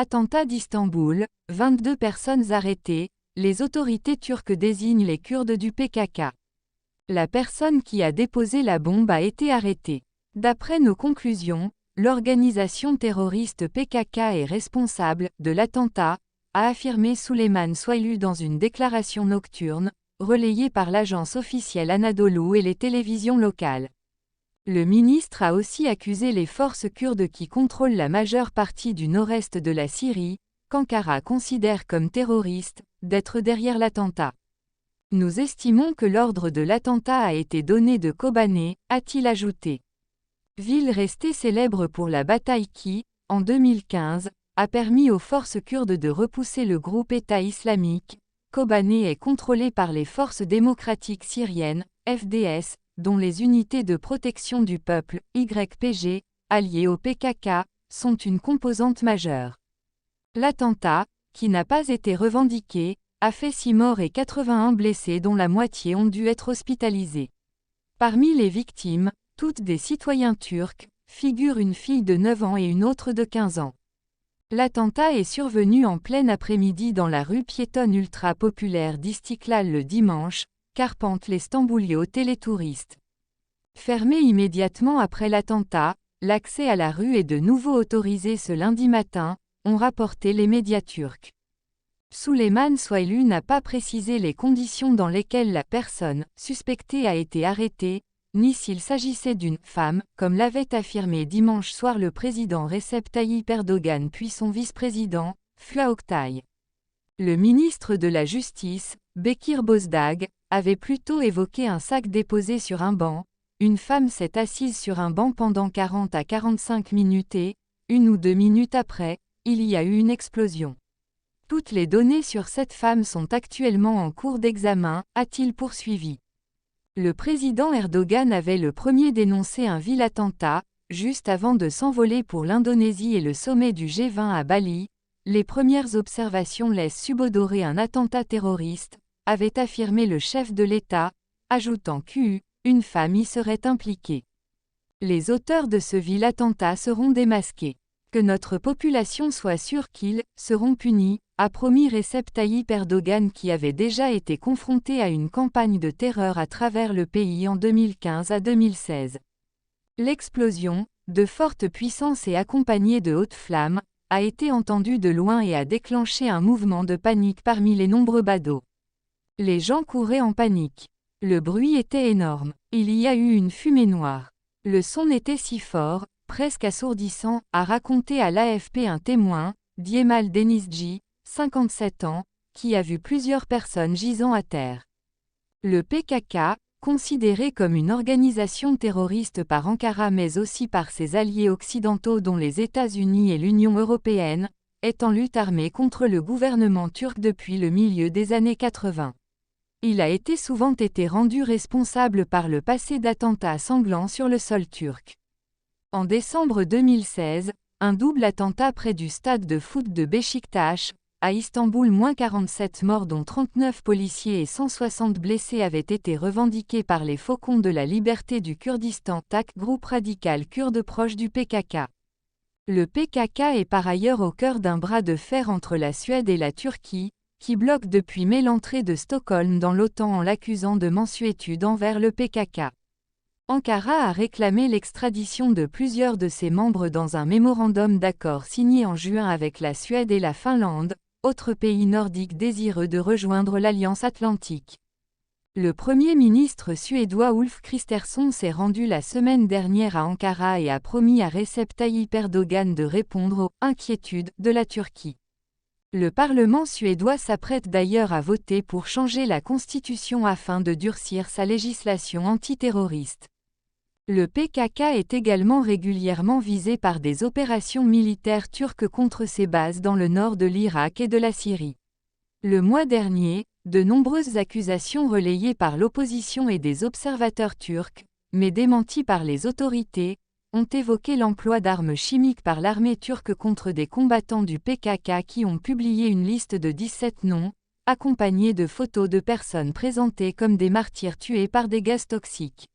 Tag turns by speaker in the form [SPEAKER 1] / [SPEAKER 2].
[SPEAKER 1] Attentat d'Istanbul, 22 personnes arrêtées, les autorités turques désignent les Kurdes du PKK. La personne qui a déposé la bombe a été arrêtée. D'après nos conclusions, l'organisation terroriste PKK est responsable de l'attentat, a affirmé Süleyman Soylu dans une déclaration nocturne, relayée par l'agence officielle Anadolu et les télévisions locales. Le ministre a aussi accusé les forces kurdes qui contrôlent la majeure partie du nord-est de la Syrie, qu'Ankara considère comme terroristes, d'être derrière l'attentat. Nous estimons que l'ordre de l'attentat a été donné de Kobané, a-t-il ajouté. Ville restée célèbre pour la bataille qui, en 2015, a permis aux forces kurdes de repousser le groupe État islamique. Kobané est contrôlé par les forces démocratiques syriennes, FDS, dont les unités de protection du peuple, YPG, alliées au PKK, sont une composante majeure. L'attentat, qui n'a pas été revendiqué, a fait 6 morts et 81 blessés dont la moitié ont dû être hospitalisés. Parmi les victimes, toutes des citoyens turcs, figure une fille de 9 ans et une autre de 15 ans. L'attentat est survenu en plein après-midi dans la rue piétonne ultra-populaire d'Istiklal le dimanche, qu'arpentent les Stambouliots télétouristes. Fermé immédiatement après l'attentat, l'accès à la rue est de nouveau autorisé ce lundi matin, ont rapporté les médias turcs. Süleyman Soylu n'a pas précisé les conditions dans lesquelles la personne suspectée a été arrêtée, ni s'il s'agissait d'une femme, comme l'avait affirmé dimanche soir le président Recep Tayyip Erdogan puis son vice-président, Fuat Oktay. Le ministre de la Justice, Bekir Bozdag, avait plutôt évoqué un sac déposé sur un banc. Une femme s'est assise sur un banc pendant 40 à 45 minutes et, 1 ou 2 minutes après, il y a eu une explosion. Toutes les données sur cette femme sont actuellement en cours d'examen, a-t-il poursuivi. Le président Erdogan avait le premier dénoncé un vil attentat, juste avant de s'envoler pour l'Indonésie et le sommet du G20 à Bali. Les premières observations laissent subodorer un attentat terroriste, avait affirmé le chef de l'État, ajoutant qu'une femme y serait impliquée. Les auteurs de ce vil attentat seront démasqués. Que notre population soit sûre qu'ils seront punis, a promis Recep Tayyip Erdogan qui avait déjà été confronté à une campagne de terreur à travers le pays en 2015 à 2016. L'explosion, de forte puissance et accompagnée de hautes flammes, a été entendue de loin et a déclenché un mouvement de panique parmi les nombreux badauds. Les gens couraient en panique. Le bruit était énorme. Il y a eu une fumée noire. Le son était si fort, presque assourdissant, a raconté à l'AFP un témoin, Djemal Denizci, 57 ans, qui a vu plusieurs personnes gisant à terre. Le PKK, considéré comme une organisation terroriste par Ankara mais aussi par ses alliés occidentaux dont les États-Unis et l'Union européenne, est en lutte armée contre le gouvernement turc depuis le milieu des années 80. Il a souvent été rendu responsable par le passé d'attentats sanglants sur le sol turc. En décembre 2016, un double attentat près du stade de foot de Beşiktaş, à Istanbul, -47 morts dont 39 policiers et 160 blessés avaient été revendiqués par les Faucons de la Liberté du Kurdistan TAK, groupe radical kurde proche du PKK. Le PKK est par ailleurs au cœur d'un bras de fer entre la Suède et la Turquie, qui bloque depuis mai l'entrée de Stockholm dans l'OTAN en l'accusant de mansuétude envers le PKK. Ankara a réclamé l'extradition de plusieurs de ses membres dans un mémorandum d'accord signé en juin avec la Suède et la Finlande, autres pays nordiques désireux de rejoindre l'Alliance Atlantique. Le Premier ministre suédois Ulf Kristersson s'est rendu la semaine dernière à Ankara et a promis à Recep Tayyip Erdogan de répondre aux inquiétudes de la Turquie. Le Parlement suédois s'apprête d'ailleurs à voter pour changer la constitution afin de durcir sa législation antiterroriste. Le PKK est également régulièrement visé par des opérations militaires turques contre ses bases dans le nord de l'Irak et de la Syrie. Le mois dernier, de nombreuses accusations relayées par l'opposition et des observateurs turcs, mais démenties par les autorités, ont évoqué l'emploi d'armes chimiques par l'armée turque contre des combattants du PKK qui ont publié une liste de 17 noms, accompagnée de photos de personnes présentées comme des martyrs tués par des gaz toxiques.